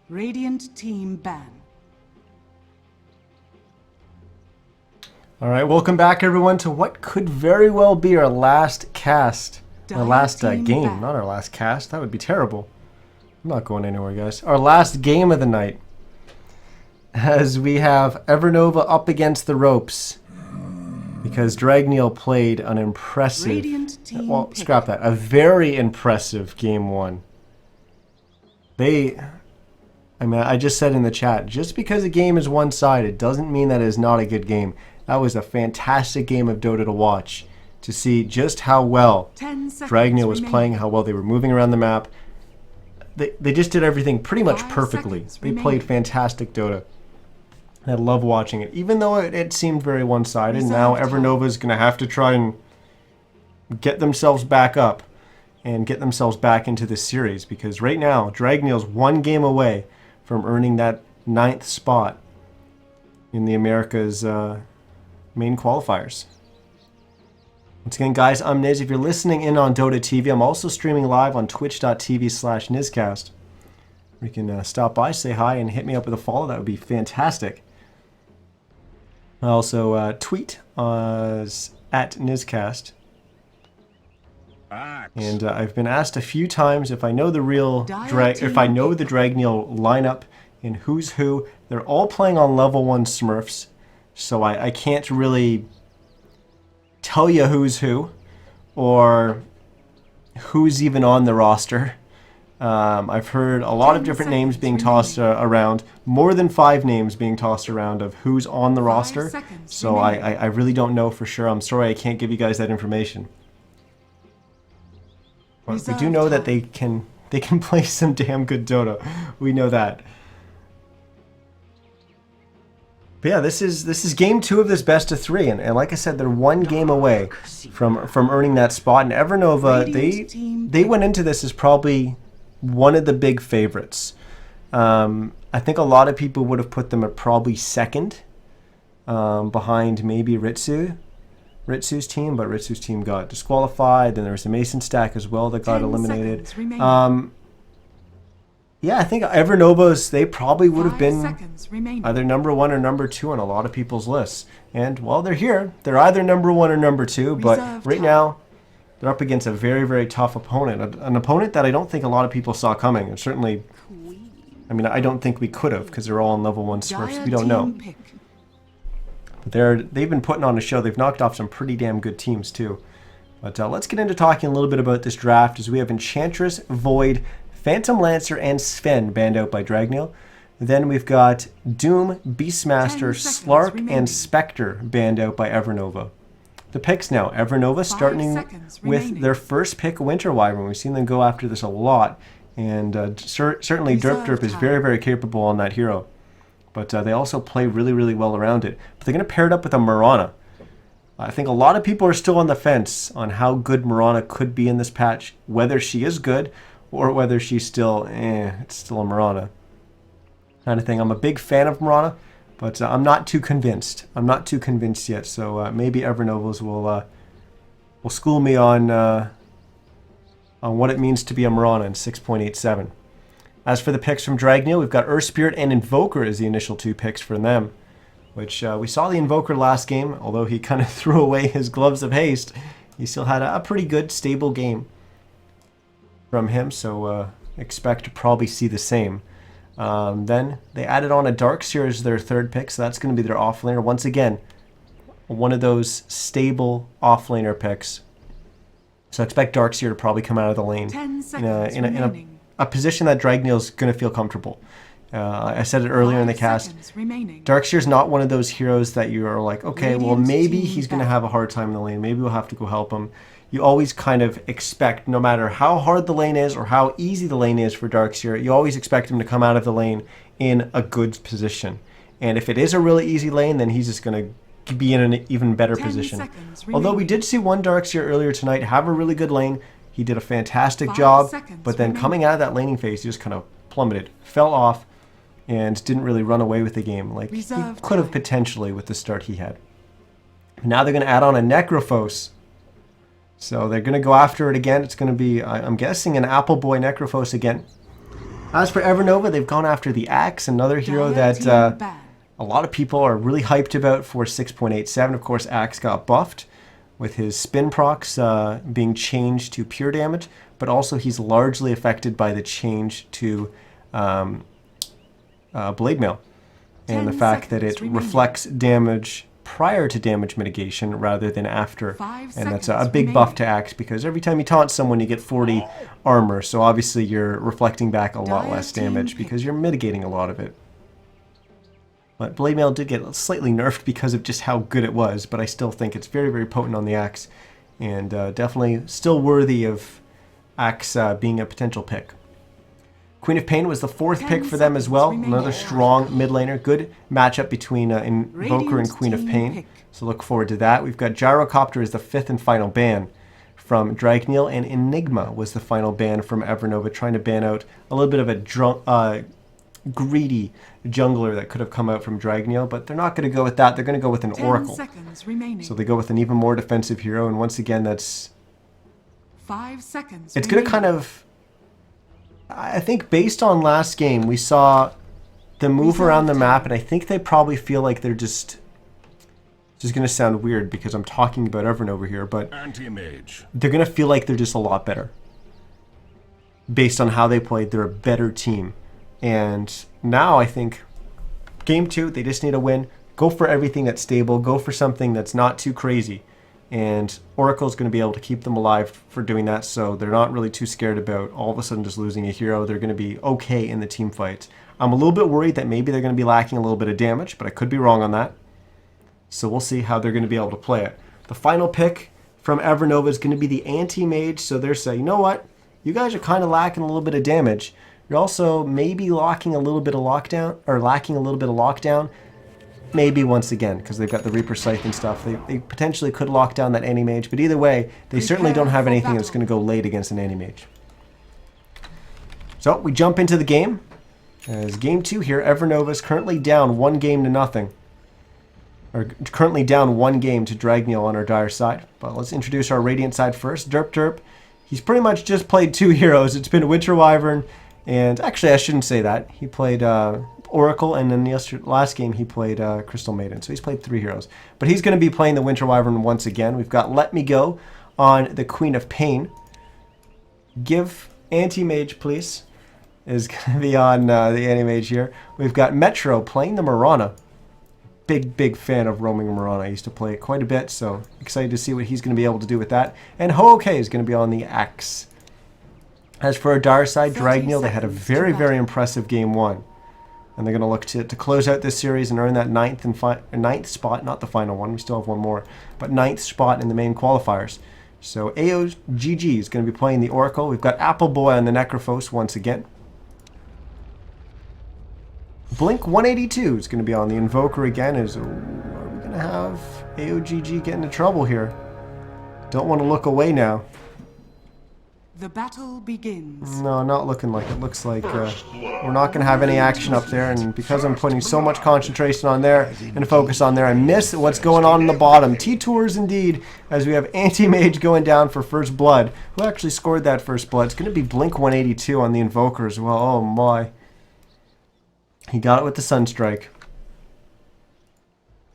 Radiant team ban. All right, welcome back everyone to what could very well be our last cast. Our last game, not our last cast. That would be terrible. I'm not going anywhere, guys. Our last game of the night. As we have EverNova up against the ropes. Because Dragneel played an impressive, well, scrap that, a very impressive game one. I just said in the chat, just because a game is one-sided doesn't mean that it is not a good game. That was a fantastic game of Dota to watch, to see just how well Dragneel was playing, how well they were moving around the map. They just did everything pretty much perfectly. They played fantastic Dota. I love watching it, even though it seemed very one-sided. Now EverNova is going to have to try and get themselves back up and get themselves back into this series, because right now Dragneel's one game away from earning that 9th spot in the America's main qualifiers. Once again, guys, I'm Niz. If you're listening in on Dota TV, I'm also streaming live on twitch.tv/NizCast. You can stop by, say hi, and hit me up with a follow. That would be fantastic. I also tweet at NizCast. And I've been asked a few times if I know the real the Dragneel lineup and who's who. They're all playing on level 1 Smurfs, so I can't really tell you who's who or who's even on the roster. I've heard a lot of different names being tossed around, more than 5 names being tossed around of who's on the roster, so I really don't know for sure. I'm sorry I can't give you guys that information. But we do know that they can play some damn good Dota. We know that. But yeah, this is game 2 of this best of 3, and like I said, they're one game away from earning that spot. And EverNova, they went into this as probably one of the big favorites. I think a lot of people would have put them at probably second, behind maybe Ro2's team, but Ro2's team got disqualified. Then there was a Mason stack as well that got eliminated. Yeah, I think EverNova's, they probably would have been either number 1 or number 2 on a lot of people's lists. And, well, they're here. They're either number 1 or number 2, but right now they're up against a very, very tough opponent. An opponent that I don't think a lot of people saw coming. And certainly, I mean, I don't think we could have, because they're all on level 1 Smurfs. We don't know. But they've been putting on a show. They've knocked off some pretty damn good teams, too. But let's get into talking a little bit about this draft, as we have Enchantress, Void, Phantom Lancer, and Sven banned out by Dragneel. Then we've got Doom, Beastmaster, Slark, and Spectre banned out by EverNova. The picks now. EverNova starting with their first pick, Winter Wyvern. We've seen them go after this a lot. And certainly Derp is very, very capable on that hero. But they also play really, really well around it. But they're going to pair it up with a Mirana. I think a lot of people are still on the fence on how good Mirana could be in this patch. Whether she is good or whether she's still, it's still a Mirana kind of thing. I'm a big fan of Mirana, but I'm not too convinced. I'm not too convinced yet. So maybe EverNova's will school me on what it means to be a Mirana in 6.87. As for the picks from Dragneel, we've got Earth Spirit and Invoker as the initial 2 picks for them, which we saw the Invoker last game. Although he kind of threw away his gloves of haste, he still had a pretty good, stable game from him, so expect to probably see the same. Then they added on a Darkseer as their 3rd pick, so that's going to be their offlaner. Once again, one of those stable offlaner picks. So expect Darkseer to probably come out of the lane in a position that Dragneel's going to feel comfortable. I said it earlier in the cast. Darkseer's not one of those heroes that you are like, okay, well, maybe he's going to have a hard time in the lane. Maybe we'll have to go help him. You always kind of expect, no matter how hard the lane is or how easy the lane is for Darkseer, you always expect him to come out of the lane in a good position. And if it is a really easy lane, then he's just going to be in an even better position. Although we did see one Darkseer earlier tonight have a really good lane. He did a fantastic job, but then coming out of that laning phase, he just kind of plummeted, fell off, and didn't really run away with the game like he could have potentially with the start he had. Now they're going to add on a Necrophos. So they're going to go after it again. It's going to be, I'm guessing, an Apple Boy Necrophos again. As for EverNova, they've gone after the Axe, another hero Dire that team banned. a lot of people are really hyped about for 6.87. Of course, Axe got buffed with his spin procs being changed to pure damage, but also he's largely affected by the change to Blade Mail and the 10 fact that it seconds remaining. reflects damage prior to damage mitigation rather than after. 5 And that's seconds a big buff remaining. to Axe because every time you taunt someone, you get 40 armor. So obviously you're reflecting back a lot Dire less team damage pick. because you're mitigating a lot of it. But Blade Mail did get slightly nerfed because of just how good it was, but I still think it's very, very potent on the Axe, and definitely still worthy of Axe being a potential pick. Queen of Pain was the 4th 10 pick for them as seconds well. remaining. Another strong mid laner. Good matchup between Invoker and Radiant Queen of team Pain. pick. So look forward to that. We've got Gyrocopter as the 5th and final ban from Dragneel, and Enigma was the final ban from EverNova, trying to ban out a little bit of a greedy jungler that could have come out from Dragneel, but they're not going to go with that. They're going to go with an 10 Oracle. seconds remaining. So they go with an even more defensive hero, and once again, 5 seconds. it's going to kind of, I think based on last game, we saw them move around the map, and I think they probably feel like they're just going to sound weird because I'm talking about EverNova here, but Anti-mage. they're going to feel like they're just a lot better. Based on how they played, they're a better team. And now I think game 2, they just need a win. Go for everything that's stable. Go for something that's not too crazy. And Oracle's going to be able to keep them alive for doing that, so they're not really too scared about all of a sudden just losing a hero. They're going to be okay in the team fights. I'm a little bit worried that maybe they're going to be lacking a little bit of damage, but I could be wrong on that. So we'll see how they're going to be able to play it. The final pick from EverNova is going to be the anti-mage, so they're saying, you know what? You guys are kind of lacking a little bit of damage. You're also maybe lacking a little bit of lockdown. Maybe once again, because they've got the Reaper Scythe and stuff. They potentially could lock down that anti-mage, but either way, they certainly don't have anything that's going to go late against an anti-mage. So we jump into the game. As game 2 here, EverNova is currently down 1-0. Or currently down 1 game to Dragneel on our Dire side. But let's introduce our Radiant side first. Derp. He's pretty much just played 2 heroes. It's been Winter Wyvern, and actually I shouldn't say that. He played Oracle, and then last game he played Crystal Maiden. So he's played 3 heroes. But he's going to be playing the Winter Wyvern once again. We've got Let Me Go on the Queen of Pain. Give Anti-Mage, please, is going to be on the Anti-Mage here. We've got Metro playing the Mirana. Big fan of roaming Mirana. I used to play it quite a bit, so excited to see what he's going to be able to do with that. And Ho-Ok is going to be on the Axe. As for our Dire side, Dragneel, they had a very impressive game 1. And they're going to look to close out this series and earn that 9th spot, not the final one, we still have one more, but 9th spot in the main qualifiers. So AOGG is going to be playing the Oracle. We've got Appleboy on the Necrophos once again. Blink 182 is going to be on the Invoker again. Are we going to have AOGG get into trouble here? Don't want to look away now. The battle begins. No, not looking like it. Looks like we're not going to have any action up there, and because I'm putting so much concentration on there and focus on there, I miss what's going on in the bottom. T-Tours indeed, as we have Anti-Mage going down for first blood. Who actually scored that first blood? It's going to be Blink 182 on the Invoker as well. Oh my. He got it with the Sunstrike.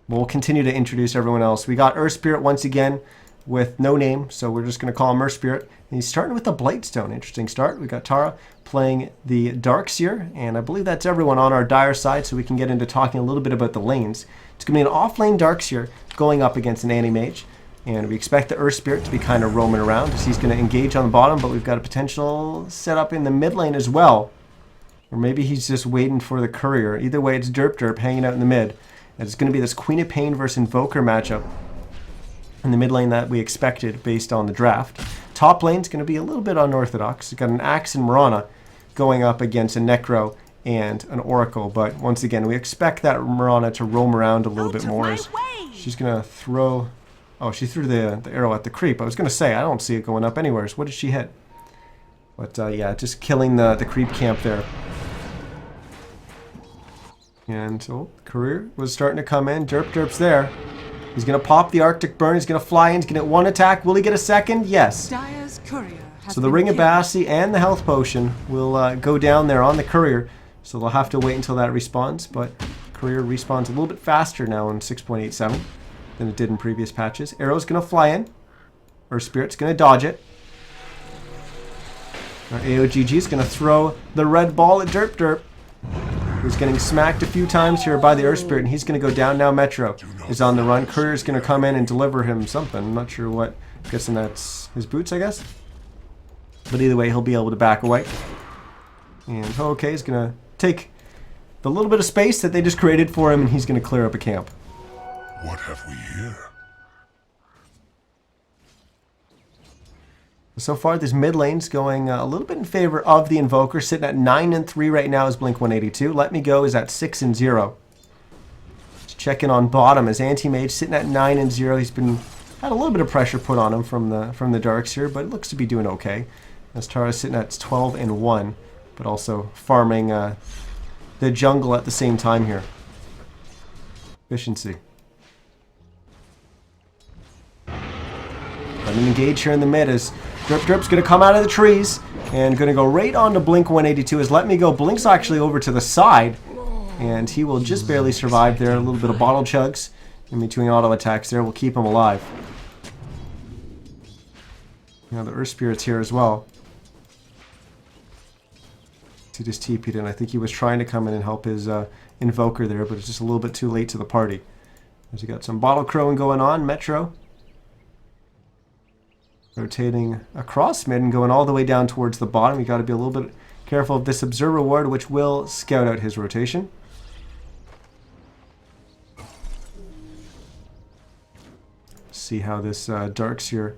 We'll continue to introduce everyone else. We got Earth Spirit once again with no name, so we're just going to call him Earth Spirit. And he's starting with the Blightstone. Interesting start. We got Tara playing the Darkseer, and I believe that's everyone on our Dire side, so we can get into talking a little bit about the lanes. It's going to be an off-lane Darkseer going up against an Anti-Mage, and we expect the Earth Spirit to be kind of roaming around as he's going to engage on the bottom, but we've got a potential setup in the mid lane as well. Or maybe he's just waiting for the courier. Either way, it's Derp hanging out in the mid. And it's going to be this Queen of Pain versus Invoker matchup in the mid lane that we expected based on the draft. Top lane's going to be a little bit unorthodox. We've got an Axe and Mirana going up against a Necro and an Oracle. But once again, we expect that Mirana to roam around a little bit more. As she's going to throw... Oh, she threw the arrow at the creep. I was going to say, I don't see it going up anywhere. So what did she hit? But yeah, just killing the creep camp there. And so Courier was starting to come in. Derp's there. He's going to pop the Arctic Burn. He's going to fly in. He's going to get 1 attack. Will he get a second? Yes. Dire's courier has So the been Ring of killed. Bassi and the health potion will go down there on the courier. So they'll have to wait until that respawns. But courier respawns a little bit faster now in 6.87 than it did in previous patches. Arrow's going to fly in. Or Spirit's going to dodge it. Our AOGG is going to throw the red ball at Derp Derp. He's getting smacked a few times here by the Earth Spirit, and he's going to go down now. Metro is on the run. Courier's going to come in and deliver him something. I'm not sure what. I'm guessing that's his boots, I guess. But either way, he'll be able to back away. And okay is going to take the little bit of space that they just created for him, and he's going to clear up a camp. What have we here? So far, this mid lane's going a little bit in favor of the Invoker. Sitting at 9 and 3 right now is Blink-182. Let Me Go is at 6 and 0. Let's check in on bottom as Anti-Mage sitting at 9 and 0. He's had a little bit of pressure put on him from the darks here, but it looks to be doing okay. As Tara's sitting at 12 and 1, but also farming the jungle at the same time here. Efficiency. Let him engage here in the mid as Drip Drip's going to come out of the trees and going to go right on to Blink-182 as Let Me Go. Blink's actually over to the side, and he will just barely survive there. A little bit of bottle chugs in between auto attacks there will keep him alive. Now the Earth Spirit's here as well. He just TP'd in. I think he was trying to come in and help his Invoker there, but it's just a little bit too late to the party. As we got some bottle crowing going on. Metro rotating across mid and going all the way down towards the bottom. You got to be a little bit careful of this Observer Ward, which will scout out his rotation. See how this Darkseer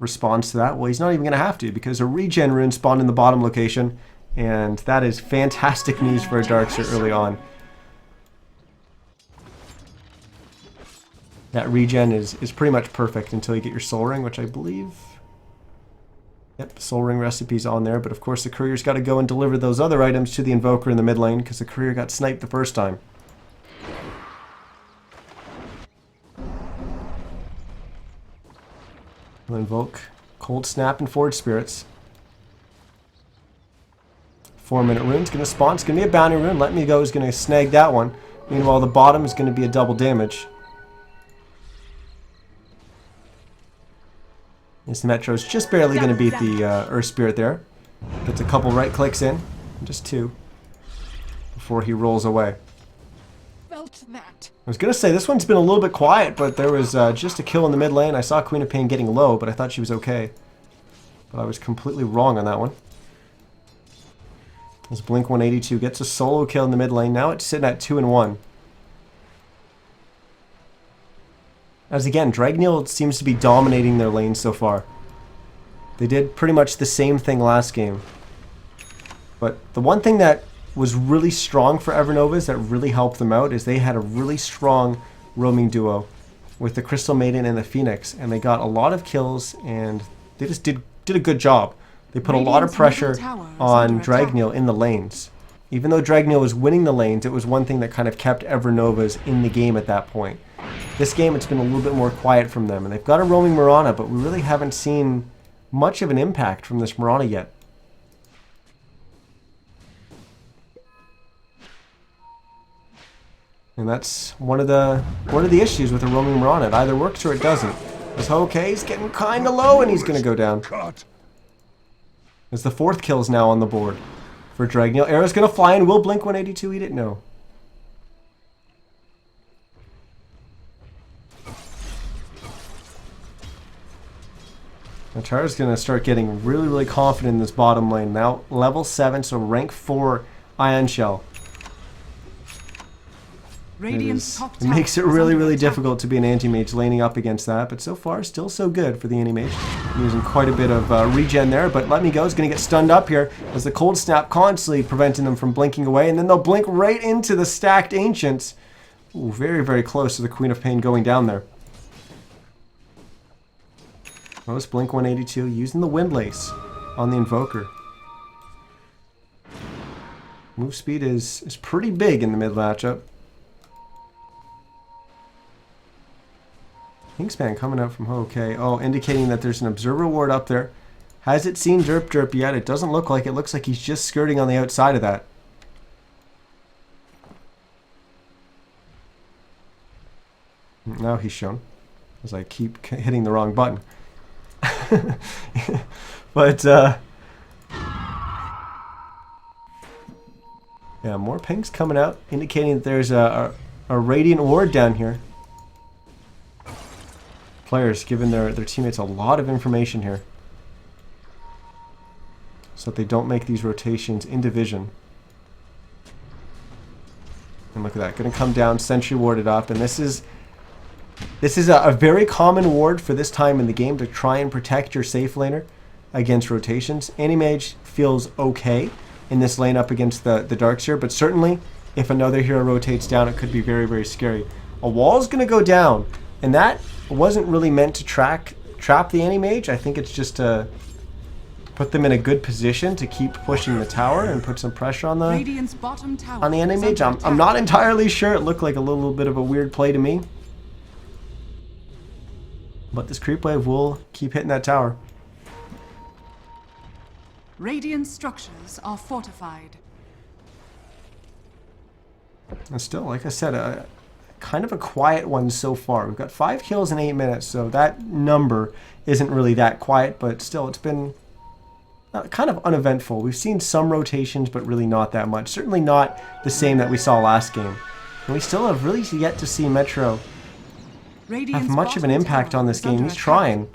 responds to that. Well, he's not even going to have to, because a regen rune spawned in the bottom location, and that is fantastic news for a Darkseer early on. That regen is pretty much perfect until you get your Soul Ring, which I believe... Yep, Soul Ring recipe's on there, but of course the Courier's got to go and deliver those other items to the Invoker in the mid lane, because the Courier got sniped the first time. We'll invoke Cold Snap and Forge Spirits. 4-minute rune's going to spawn. It's going to be a bounty rune. Let Me Go is going to snag that one. Meanwhile, the bottom is going to be a double damage. This Metro's just barely going to beat the Earth Spirit there. Gets a couple right clicks in. Just 2. Before he rolls away. Felt that. I was going to say, this one's been a little bit quiet, but there was just a kill in the mid lane. I saw Queen of Pain getting low, but I thought she was okay. But I was completely wrong on that one. As Blink-182 gets a solo kill in the mid lane. Now it's sitting at 2 and 1. As again, Dragneel seems to be dominating their lane so far. They did pretty much the same thing last game. But the one thing that was really strong for EverNova that really helped them out is they had a really strong roaming duo with the Crystal Maiden and the Phoenix, and they got a lot of kills, and they just did a good job. They put a lot of pressure on Dragneel in the lanes. Even though Dragneel was winning the lanes, it was one thing that kind of kept EverNova's in the game at that point. This game, it's been a little bit more quiet from them, and they've got a roaming Mirana, but we really haven't seen much of an impact from this Mirana yet. And that's one of the issues with a roaming Mirana. It either works or it doesn't. As Hokei's getting kind of low, and he's going to go down. As the 4th kill is now on the board for Dragneel. Arrow's going to fly in. Will Blink-182 eat it? No. Tara's going to start getting really, really confident in this bottom lane. Now, level 7, so rank 4 Ion Shell. It makes it really, really difficult to be an anti-mage laning up against that, but so far, still so good for the anti-mage. Using quite a bit of regen there, but Let Me Go is going to get stunned up here as the Cold Snap constantly preventing them from blinking away, and then they'll blink right into the stacked Ancients. Ooh, very, very close to the Queen of Pain going down there. Most Blink-182 using the Windlace on the Invoker. Move speed is pretty big in the mid matchup. Kingspan coming out from Hokey. Oh, indicating that there's an Observer Ward up there. Has it seen Derp yet? It doesn't look like it. Looks like he's just skirting on the outside of that. Now he's shown, as I keep hitting the wrong button. But, yeah, more pings coming out, indicating that there's a Radiant Ward down here. Players giving their teammates a lot of information here, so that they don't make these rotations in division. And look at that, going to come down, sentry warded up, and this is a very common ward for this time in the game to try and protect your safe laner against rotations. Anti-Mage feels okay in this lane up against the Darkseer, but certainly if another hero rotates down, it could be very, very scary. A wall is going to go down, and that wasn't really meant to trap the Anti-Mage. I think it's just to put them in a good position to keep pushing the tower and put some pressure on the Anti-Mage. I'm not entirely sure. It looked like a little bit of a weird play to me. But this creep wave will keep hitting that tower. Radiant structures are fortified. And still, like I said, kind of a quiet one so far. We've got 5 kills in 8 minutes, so that number isn't really that quiet, but still, it's been kind of uneventful. We've seen some rotations, but really not that much. Certainly not the same that we saw last game. And we still have really yet to see Metro have much of an impact on this game. He's trying.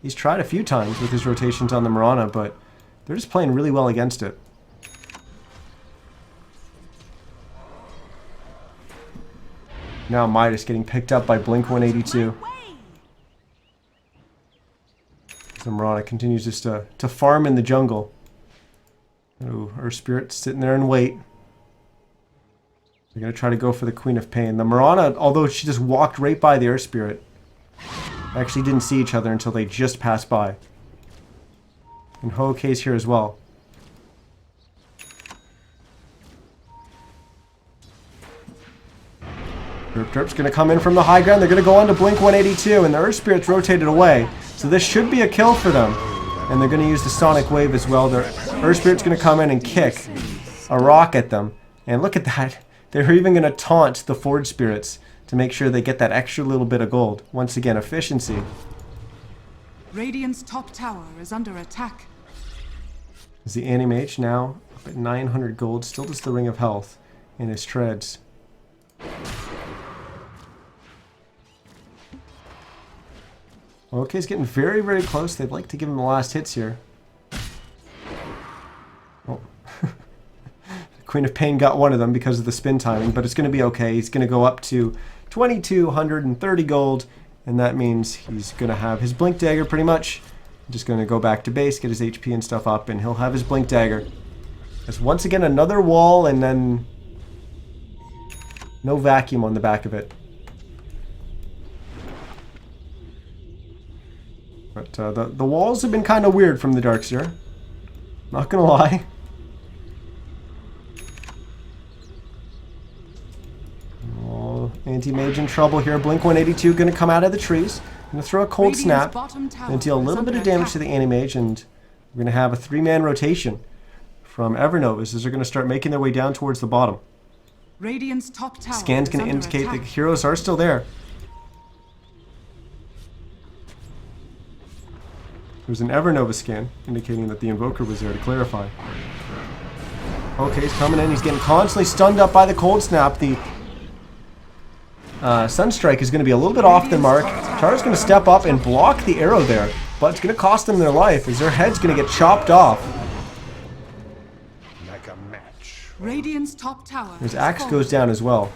He's tried a few times with his rotations on the Mirana, but they're just playing really well against it. Now Midas getting picked up by Blink 182. So Mirana continues just to farm in the jungle. Ooh, her Spirit's sitting there and wait. They're going to try to go for the Queen of Pain. The Mirana, although she just walked right by the Earth Spirit, actually didn't see each other until they just passed by. And Ho-Ok's here as well. Derp's going to come in from the high ground. They're going to go on to Blink 182, and the Earth Spirit's rotated away. So this should be a kill for them. And they're going to use the Sonic Wave as well. The Earth Spirit's going to come in and kick a rock at them. And look at that. They're even going to taunt the Forge Spirits to make sure they get that extra little bit of gold. Once again, efficiency. Radiant's top tower is under attack. Is the Anti-Mage now up at 900 gold, still just the Ring of Health in his treads. OK's getting very, very close. They'd like to give him the last hits here. Oh. Queen of Pain got one of them because of the spin timing, but it's going to be okay. He's going to go up to 2,230 gold, and that means he's going to have his Blink Dagger pretty much. Just going to go back to base, get his HP and stuff up, and he'll have his Blink Dagger. There's once again another wall, and then no vacuum on the back of it. But the walls have been kind of weird from the Darkseer. Not gonna lie. Oh, Anti-Mage in trouble here. Blink 182 gonna come out of the trees. Gonna throw a cold snap. Gonna deal a little bit of damage to the Anti-Mage, and we're gonna have a 3-man rotation from EverNova as they're gonna start making their way down towards the bottom. Radiant's top tower Scan's gonna indicate the heroes are still there. There's an EverNova scan indicating that the Invoker was there to clarify. Okay, he's coming in. He's getting constantly stunned up by the cold snap. The Sunstrike is going to be a little bit off the mark. Tara's going to step up and block the arrow there, but it's going to cost them their life as their head's going to get chopped off. Like a match. Radiant's top tower. His axe goes down as well.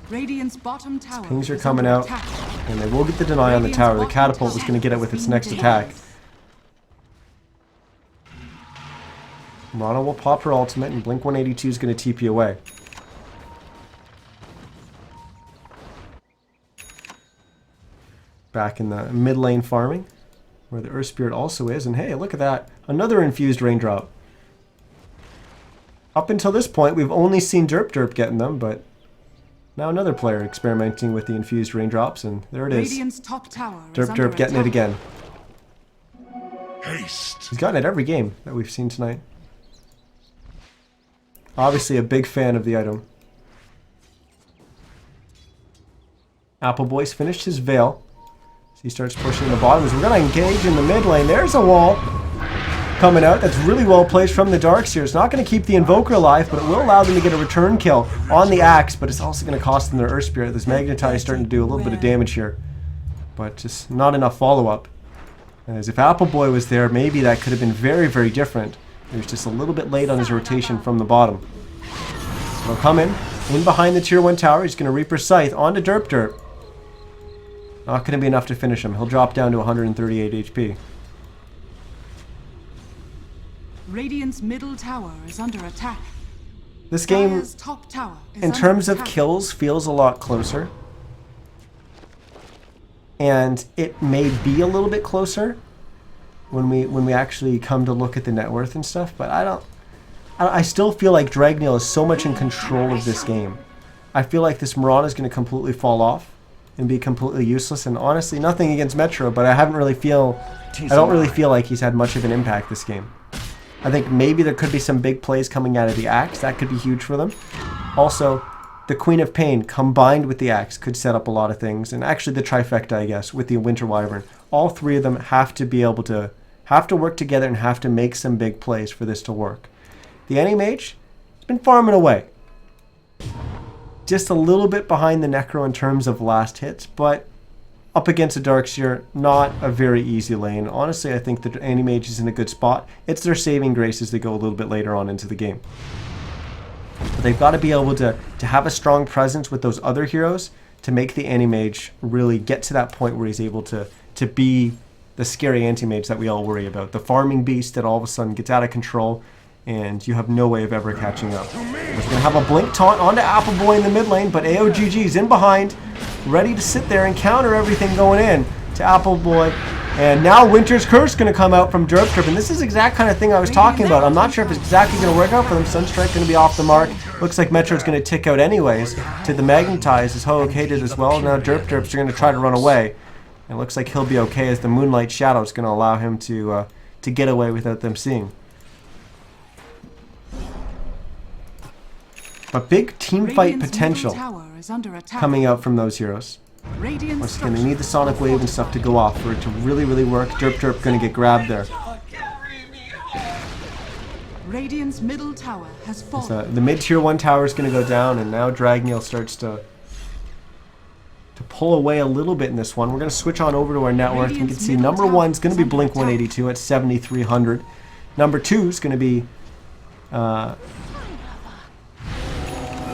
Radiant's bottom tower. Pings are coming out, and they will get the deny on the tower. The catapult was going to get it with its next attack. Rana will pop her ultimate, and Blink 182 is going to TP away. Back in the mid lane farming, where the Earth Spirit also is, and hey, look at that. Another infused raindrop. Up until this point, we've only seen Derp getting them, but now another player experimenting with the infused raindrops, and there it is. Radiant's top tower Derp getting it again. Haste. He's gotten it every game that we've seen tonight. Obviously a big fan of the item. Appleboy's finished his Veil. So he starts pushing the bottom. We're going to engage in the mid lane. There's a wall coming out. That's really well placed from the Darkseer. It's not going to keep the Invoker alive, but it will allow them to get a return kill on the Axe, but it's also going to cost them their Earth Spirit. This Magnetize is starting to do a little bit of damage here, but just not enough follow-up. As if Appleboy was there, maybe that could have been very, very different. He was just a little bit late on his rotation from the bottom. So he'll come in behind the tier 1 tower. He's going to Reaper Scythe onto Derp. Not going to be enough to finish him. He'll drop down to 138 HP. Radiant's middle tower is under attack. This game, Dire's top tower is in under terms of attack. kills, feels a lot closer. And it may be a little bit closer when we actually come to look at the net worth and stuff, but I still feel like Dragneel is so much in control of this game. I feel like this Mirana is going to completely fall off and be completely useless, and honestly, nothing against Metro, but I don't really feel like he's had much of an impact this game. I think maybe there could be some big plays coming out of the Axe. That could be huge for them. Also, the Queen of Pain combined with the Axe could set up a lot of things, and actually the trifecta, I guess, with the Winter Wyvern. All three of them have to work together and have to make some big plays for this to work. The Anti-Mage has been farming away. Just a little bit behind the Necro in terms of last hits, but up against a Darkseer, not a very easy lane. Honestly, I think the Anti-Mage is in a good spot. It's their saving grace as they go a little bit later on into the game. But they've got to be able to have a strong presence with those other heroes to make the Anti-Mage really get to that point where he's able to be the scary Anti-Mage that we all worry about. The farming beast that all of a sudden gets out of control and you have no way of ever catching up. We're going to have a Blink Taunt onto Appleboy in the mid lane, but AOGG's in behind, ready to sit there and counter everything going in to Appleboy. And now Winter's Curse going to come out from Derp, and this is the exact kind of thing I was talking about. I'm not sure if it's exactly going to work out for them. Sunstrike going to be off the mark. Looks like Metro's going to tick out anyways to the Magnetize, as Ho-Okay did as well. Now Derps are going to try to run away. It looks like he'll be okay as the Moonlight Shadow is going to allow him to get away without them seeing. But big team fight potential coming out from those heroes. Once again, they need the Sonic Wave and stuff to go off for it to really, really work. Derp going to get grabbed there. Radiant's middle tower has fallen. The mid tier 1 tower is going to go down, and now Dragneel starts to pull away a little bit in this one. We're going to switch on over to our net worth. We can see number 1 is going to be Blink 182 at 7,300. Number 2 is going to be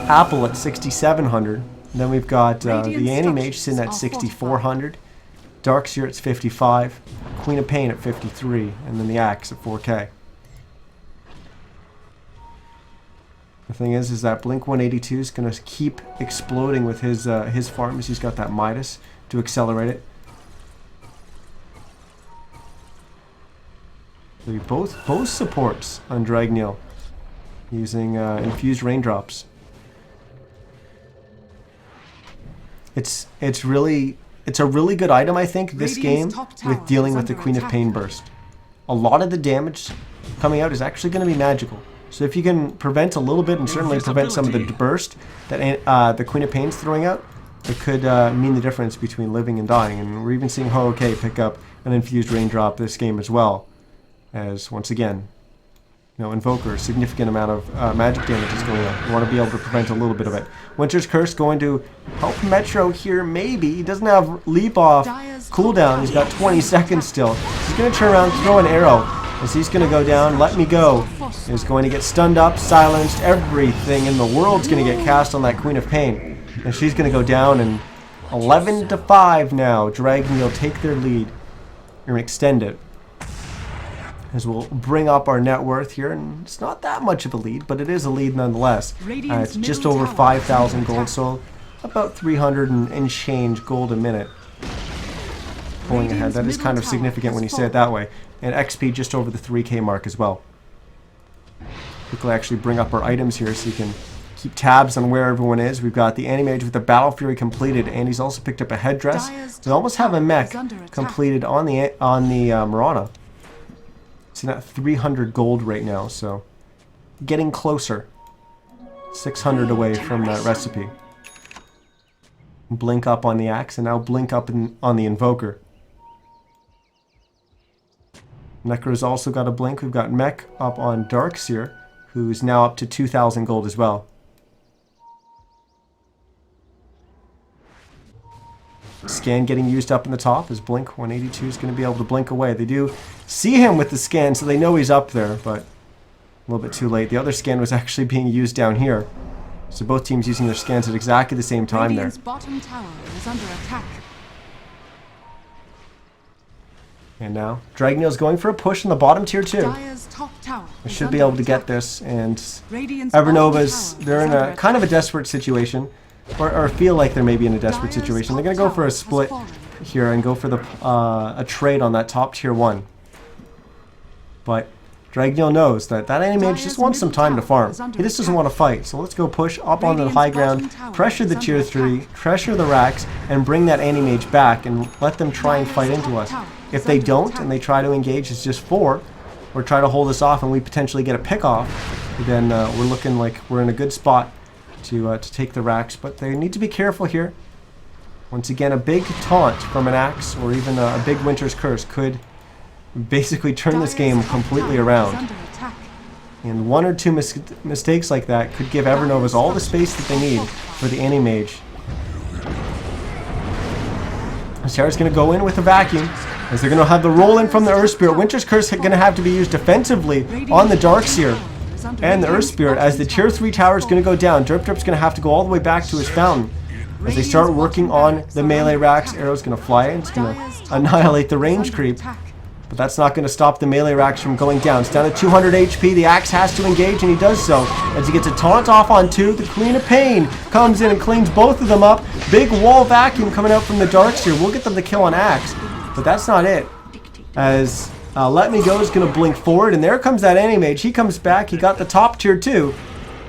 Apple at 6,700. Then we've got the Anti-Mage sitting at 6,400. Darkseer at 55. Queen of Pain at 53. And then the Axe at 4K. The thing is that Blink 182 is going to keep exploding with his farm as he's got that Midas to accelerate it. So both supports on Dragneel using infused raindrops. It's a really good item, I think, this game with dealing with the Queen of Pain burst. A lot of the damage coming out is actually going to be magical. So if you can prevent a little bit and certainly prevent some of the burst that the Queen of Pain's throwing out, it could mean the difference between living and dying. And we're even seeing Ho-Okay pick up an infused raindrop this game as well, as once again, Invoker, significant amount of magic damage is going on. You want to be able to prevent a little bit of it. Winter's Curse going to help Metro here, maybe. He doesn't have leap off cooldown. He's got 20 seconds still. He's going to turn around, throw an arrow, as he's going to go down. Let Me Go is going to get stunned up, silenced. Everything in the world's going to get cast on that Queen of Pain. And she's going to go down, and 11-5 now. Dragneel take their lead. You're going to extend it. As we'll bring up our net worth here, and it's not that much of a lead, but it is a lead nonetheless. It's just over 5,000 gold, so about 300 and change gold a minute. Pulling ahead, that is kind of significant when you say it that way. And XP just over the 3K mark as well. Quickly actually bring up our items here so you can keep tabs on where everyone is. We've got the Anti-Mage with the Battle Fury completed, and he's also picked up a headdress. We almost have a mech completed on the Mirana. It's at 300 gold right now, so getting closer. 600 away from that recipe. Blink up on the axe, and now blink up on the invoker. Necro's also got a blink. We've got Mech up on Darkseer, who's now up to 2,000 gold as well. Scan getting used up in the top as Blink 182 is going to be able to blink away. They do see him with the scan, so they know he's up there, but a little bit too late. The other scan was actually being used down here. So both teams using their scans at exactly the same time there. Radiant's bottom tower is under attack. And now, Dragneel's going for a push in the bottom tier too. Dire's top tower They is should be under able to attack. get this, and Radiant's bottom EverNova's, tower they're is in under a kind of a attack. desperate situation, or feel like they may be in a desperate Dire's situation. They're top going to go for tower a has split fallen. here and go for the a trade on that top tier 1. But Dragneel knows that enemy mage just wants some time to farm. He just doesn't want to fight, so let's go push up on the high ground, pressure the tier 3, pressure the racks, and bring that anti-mage back and let them try and fight into us. If they don't and they try to engage as just 4, or try to hold us off and we potentially get a pick off, then we're looking like we're in a good spot to take the racks. But they need to be careful here. Once again, a big taunt from an axe or even a big Winter's Curse could basically turn this game completely around. And 1 or 2 mistakes like that could give EverNova's all the space that they need for the anti-mage. Sarah's going to go in with a vacuum, as they're going to have the roll in from the Earth Spirit. Winter's Curse is going to have to be used defensively on the Darkseer and the Earth Spirit, as the tier 3 tower is going to go down. Drip's going to have to go all the way back to his fountain. As they start working on the melee racks, Arrow's going to fly in. It's going to annihilate the range creep. But that's not going to stop the melee racks from going down. It's down to 200 HP. The axe has to engage, and he does so. As he gets a taunt off on 2, the Queen of Pain comes in and cleans both of them up. Big wall vacuum coming out from the Darkseer. We'll get them to kill on axe, but that's not it. As Let Me Go is going to blink forward, and there comes that anti-mage. He comes back. He got the top tier 2,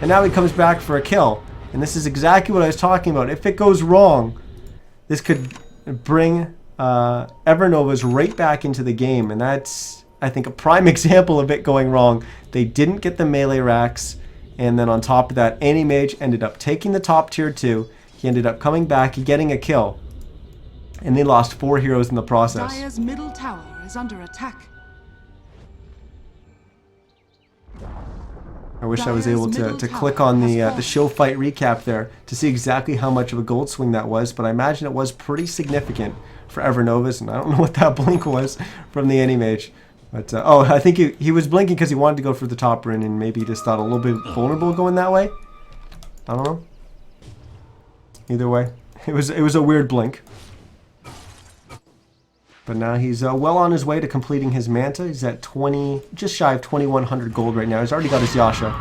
and now he comes back for a kill. And this is exactly what I was talking about. If it goes wrong, this could bring EverNova's right back into the game, and that's, I think, a prime example of it going wrong. They didn't get the melee racks, and then on top of that, anti-mage ended up taking the top tier 2. He ended up coming back, getting a kill, and they lost 4 heroes in the process. Dire's middle tower is under attack. I wish I was able to click on the show fight recap there to see exactly how much of a gold swing that was, but I imagine it was pretty significant for EverNova's, and I don't know what that blink was from the anti-mage. But, oh, I think he was blinking because he wanted to go for the top rune, and maybe he just thought a little bit vulnerable going that way. I don't know. Either way, it was a weird blink. But now he's well on his way to completing his Manta. He's at just shy of 2,100 gold right now. He's already got his Yasha.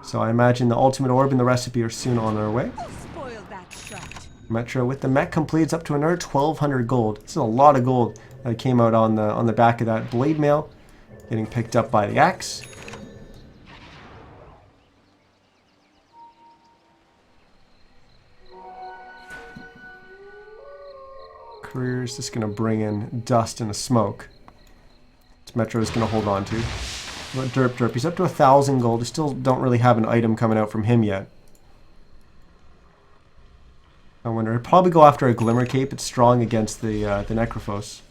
So I imagine the Ultimate Orb and the Recipe are soon on their way. Metro with the mech completes up to another 1,200 gold. This is a lot of gold that came out on the back of that blade mail, getting picked up by the axe. Career is just going to bring in dust and a smoke. This Metro is going to hold on to. But Derp, he's up to 1,000 gold. We still don't really have an item coming out from him yet. I wonder, he'll probably go after a Glimmer Cape. It's strong against the Necrophos.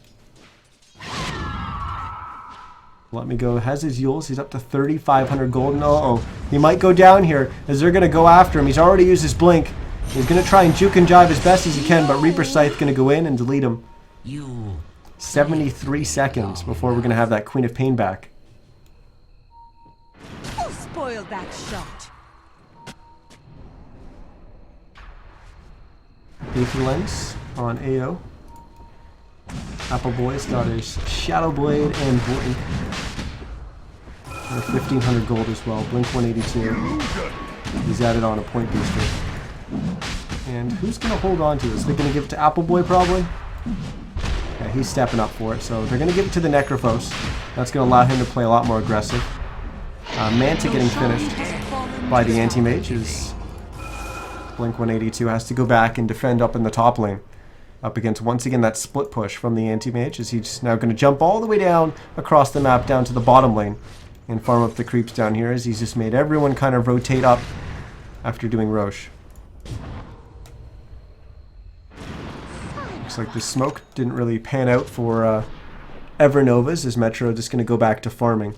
Let Me Go has his Yules. He's up to 3,500 gold. And uh-oh, he might go down here as they're going to go after him. He's already used his blink. He's going to try and juke and jive as best as he can, but Reaper Scythe going to go in and delete him. 73 seconds before we're going to have that Queen of Pain back. Who spoiled that shot? Aether Lens on AO. Apple Boy's got his Shadow Blade and Blink. And 1,500 gold as well. Blink 182. He's added on a point booster. And who's going to hold on to this? They're going to give it to Apple Boy probably? Yeah, he's stepping up for it. So they're going to give it to the Necrophos. That's going to allow him to play a lot more aggressive. Manta getting finished by the Anti-Mage as Blink 182 has to go back and defend up in the top lane. Up against, once again, that split push from the anti-mage, as he's now going to jump all the way down across the map down to the bottom lane and farm up the creeps down here, as he's just made everyone kind of rotate up after doing Roche. Looks like the smoke didn't really pan out for EverNova's, as Metro just going to go back to farming.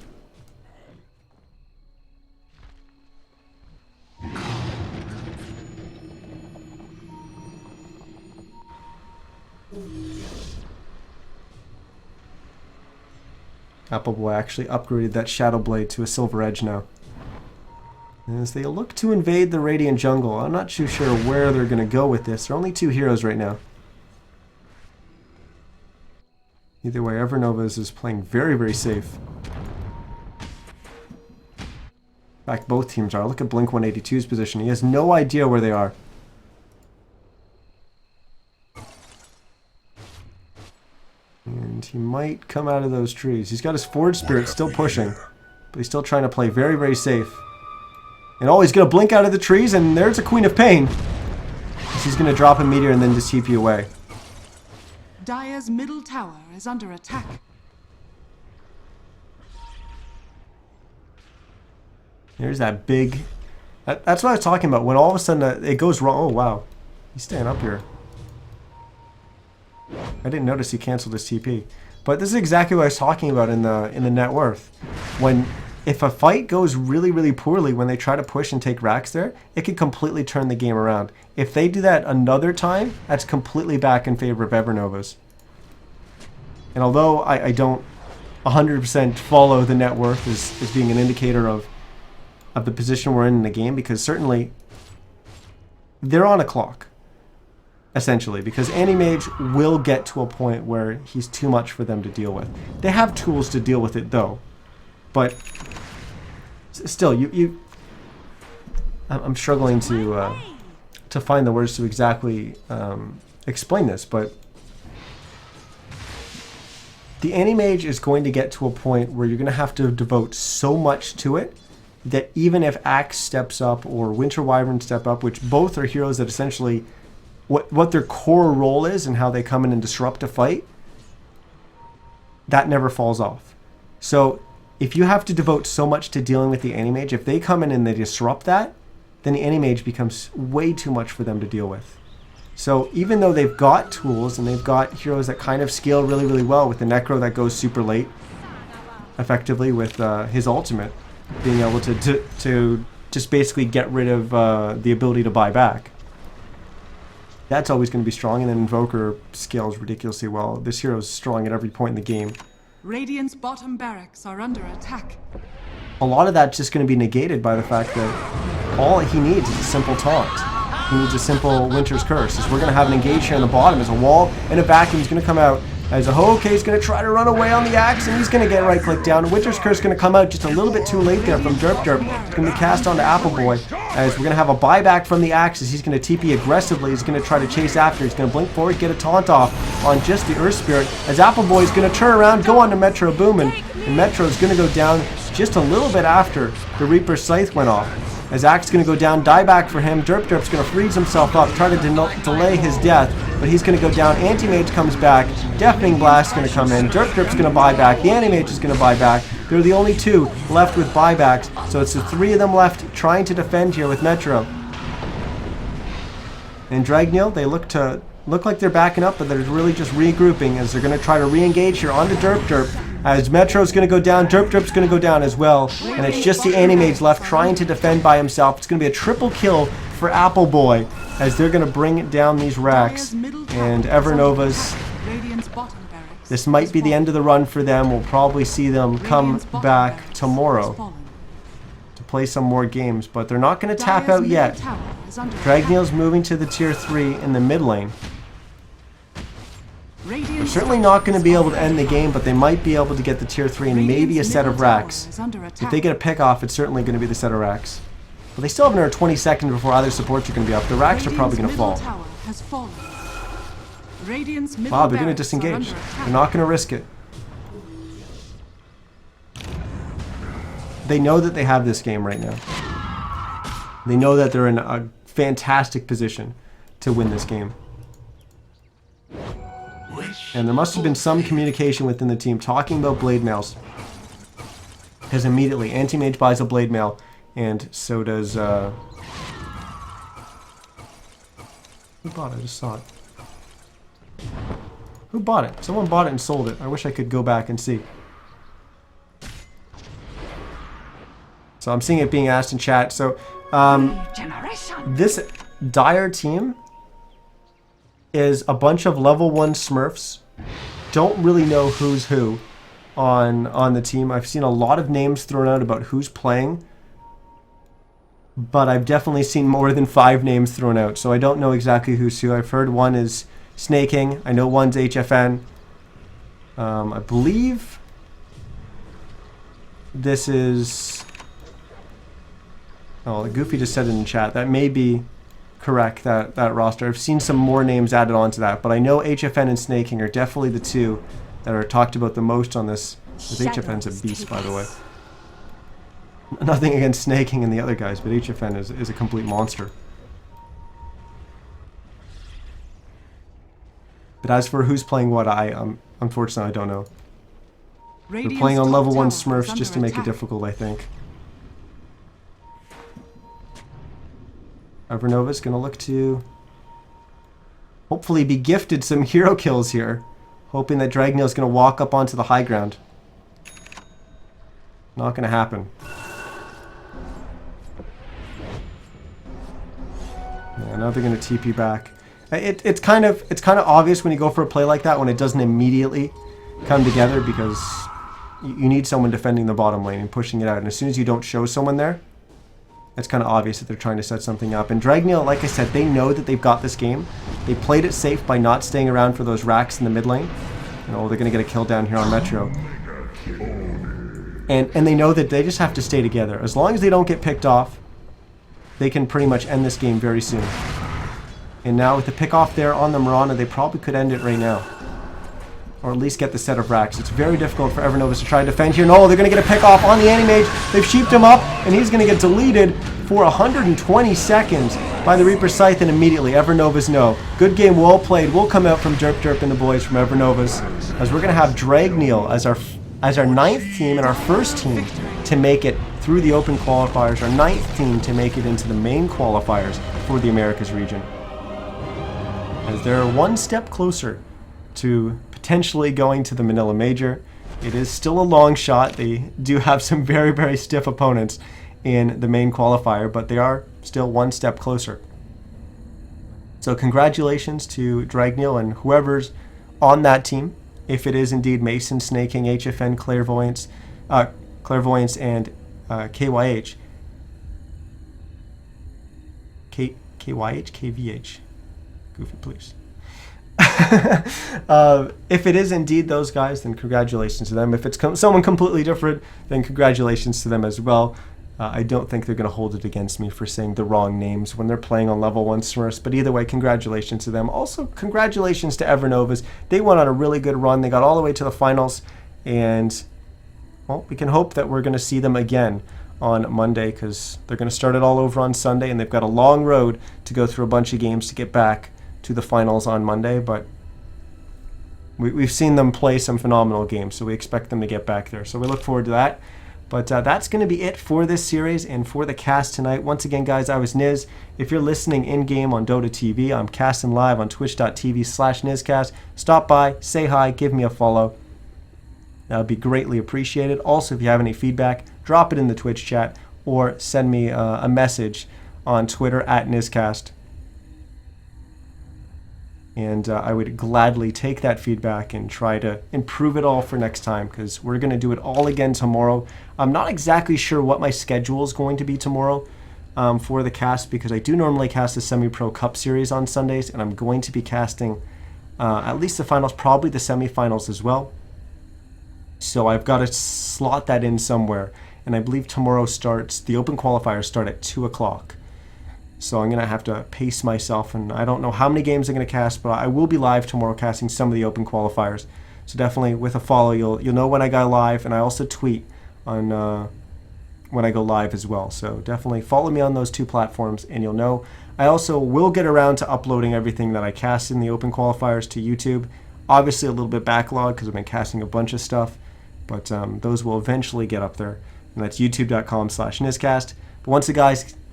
Appleboy actually upgraded that Shadow Blade to a Silver Edge now. As they look to invade the Radiant jungle, I'm not too sure where they're going to go with this. There are only 2 heroes right now. Either way, EverNova is playing very, very safe. In fact, both teams are. Look at Blink 182's position. He has no idea where they are. And he might come out of those trees. He's got his Forge Spirit still pushing, but he's still trying to play very, very safe. And oh, he's going to blink out of the trees, and there's a Queen of Pain. He's going to drop a meteor and then just TP away. Dire's middle tower is under attack. There's that big... That's what I was talking about. When all of a sudden it goes wrong. Oh, wow. He's staying up here. I didn't notice he canceled his TP. But this is exactly what I was talking about in the net worth. If a fight goes really, really poorly when they try to push and take racks there, it could completely turn the game around. If they do that another time, that's completely back in favor of EverNova's. And although I don't 100% follow the net worth as being an indicator of the position we're in the game, because certainly they're on a clock, essentially, because Anti-Mage will get to a point where he's too much for them to deal with. They have tools to deal with it, though. But still, I'm struggling to find the words to exactly explain this, but the Anti-Mage is going to get to a point where you're going to have to devote so much to it that even if Axe steps up or Winter Wyvern step up, which both are heroes that essentially what their core role is and how they come in and disrupt a fight, that never falls off. So if you have to devote so much to dealing with the Anti-Mage, if they come in and they disrupt that, then the Anti-Mage becomes way too much for them to deal with. So even though they've got tools and they've got heroes that kind of scale really, really well, with the Necro that goes super late, effectively with his ultimate, being able to just basically get rid of the ability to buy back. That's always going to be strong, and then Invoker scales ridiculously well. This hero is strong at every point in the game. Radiant's bottom barracks are under attack. A lot of that's just going to be negated by the fact that all he needs is a simple taunt. He needs a simple Winter's Curse. As we're going to have an engage here on the bottom. As a wall and a vacuum is going to come out. As a Hoke is going to try to run away on the Axe, and he's going to get right-click down. Winter's Curse is going to come out just a little bit too late there from Derp. It's going to be cast onto Appleboy. As we're going to have a buyback from the Axe, as he's going to TP aggressively. He's going to try to chase after. He's going to blink forward, get a taunt off on just the Earth Spirit. As Appleboy is going to turn around, go on to Metro Boom, and Metro is going to go down just a little bit after the Reaper's Scythe went off. As Axe is going to go down, die back for him. Derp's going to freeze himself up, try to delay his death, but he's going to go down. Anti-Mage comes back. Deafening Blast is going to come in. Derp's going to buy back. The Anti-Mage is going to buy back. They're the only 2 left with buybacks, so it's the 3 of them left trying to defend here with Metro. And Dragneel, they look like they're backing up, but they're really just regrouping as they're going to try to re-engage here onto Derp. As Metro's going to go down, Derp's going to go down as well. And it's just the Anti-Mage left trying to defend by himself. It's going to be a triple kill for Appleboy as they're going to bring down these racks. And EverNova's... This might be the end of the run for them. We'll probably see them come back tomorrow to play some more games. But they're not going to tap out yet. Dragneel's moving to the tier 3 in the mid lane. They're certainly not going to be able to end the game, but they might be able to get the tier 3 and maybe a set of racks. If they get a pick off, it's certainly going to be the set of racks. But they still have another 20 seconds before either supports are going to be up. The racks are probably going to fall. Wow, they're going to disengage. They're not going to risk it. They know that they have this game right now. They know that they're in a fantastic position to win this game. And there must have been some communication within the team talking about blade mails. Because immediately, Anti-Mage buys a blade mail, and so does... Who bought it? I just saw it. Who bought it? Someone bought it and sold it. I wish I could go back and see. So I'm seeing it being asked in chat. So this Dire team is a bunch of level 1 Smurfs. Don't really know who's who on the team. I've seen a lot of names thrown out about who's playing, but I've definitely seen more than 5 names thrown out, so I don't know exactly who's who. I've heard one is Snaking. I know one's HFN. I believe this is... Oh, Goofy just said it in chat. That may be correct, that roster. I've seen some more names added onto that, but I know HFN and Snaking are definitely the 2 that are talked about the most on this. Because HFN's a beast, by the way. Nothing against Snaking and the other guys, but HFN is a complete monster. But as for who's playing what, unfortunately, I don't know. They're playing on level 1 Smurfs just to make it difficult, I think. EverNova's going to look to hopefully be gifted some hero kills here. Hoping that Dragneel is going to walk up onto the high ground. Not going to happen. Yeah, now they're going to TP back. It's kind of obvious when you go for a play like that when it doesn't immediately come together, because you need someone defending the bottom lane and pushing it out. And as soon as you don't show someone there, it's kind of obvious that they're trying to set something up. And Dragneel, like I said, they know that they've got this game. They played it safe by not staying around for those racks in the mid lane. You know, they're going to get a kill down here on Metro. And they know that they just have to stay together. As long as they don't get picked off, they can pretty much end this game very soon. And now with the pick off there on the Mirana, they probably could end it right now. Or at least get the set of racks. It's very difficult for EverNova to try to defend here. No, they're going to get a pick off on the Anti-Mage. They've sheeped him up, and he's going to get deleted for 120 seconds by the Reaper Scythe, and immediately EverNova's no. Good game, well played. We'll come out from Derp and the boys from EverNova's, as we're going to have Dragneel as our 9th team and our first team to make it through the open qualifiers, our 9th team to make it into the main qualifiers for the Americas region. As they're one step closer to potentially going to the Manila Major. It is still a long shot. They do have some very, very stiff opponents in the main qualifier, but they are still one step closer. So congratulations to Dragneel and whoever's on that team. If it is indeed Mason, Snaking, HFN, Clairvoyance, and KYH. KYH? KVH. Goofy, please. If it is indeed those guys, then congratulations to them. If it's someone completely different, then congratulations to them as well. I don't think they're going to hold it against me for saying the wrong names when they're playing on level 1 Smurfs, but either way, congratulations to them. Also, congratulations to EverNova's. They went on a really good run. They got all the way to the finals, and well, we can hope that we're going to see them again on Monday, because they're going to start it all over on Sunday, and they've got a long road to go through a bunch of games to get back to the finals on Monday, but we've seen them play some phenomenal games, so we expect them to get back there. So we look forward to that. But that's going to be it for this series and for the cast tonight. Once again, guys, I was Niz. If you're listening in-game on Dota TV, I'm casting live on twitch.tv/NizCast. Stop by, say hi, give me a follow. That would be greatly appreciated. Also, if you have any feedback, drop it in the Twitch chat or send me a message on Twitter @NizCast. And I would gladly take that feedback and try to improve it all for next time, because we're going to do it all again tomorrow. I'm not exactly sure what my schedule is going to be tomorrow for the cast, because I do normally cast the Semi-Pro Cup Series on Sundays, and I'm going to be casting at least the finals, probably the semifinals as well. So I've got to slot that in somewhere. And I believe tomorrow starts, the open qualifiers start at 2 o'clock. So I'm going to have to pace myself, and I don't know how many games I'm going to cast, but I will be live tomorrow casting some of the open qualifiers. So definitely with a follow, you'll know when I go live, and I also tweet on when I go live as well. So definitely follow me on those 2 platforms, and you'll know. I also will get around to uploading everything that I cast in the open qualifiers to YouTube Obviously a little bit backlogged because I've been casting a bunch of stuff, but those will eventually get up there. And that's youtube.com/NizCast. But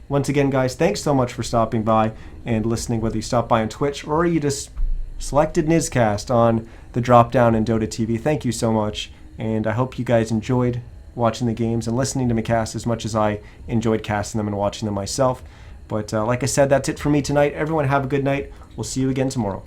once again, guys, thanks so much for stopping by and listening, whether you stop by on Twitch or you just selected NizCast on the drop down in Dota TV. Thank you so much, and I hope you guys enjoyed watching the games and listening to me cast as much as I enjoyed casting them and watching them myself. But like I said, that's it for me tonight. Everyone have a good night. We'll see you again tomorrow.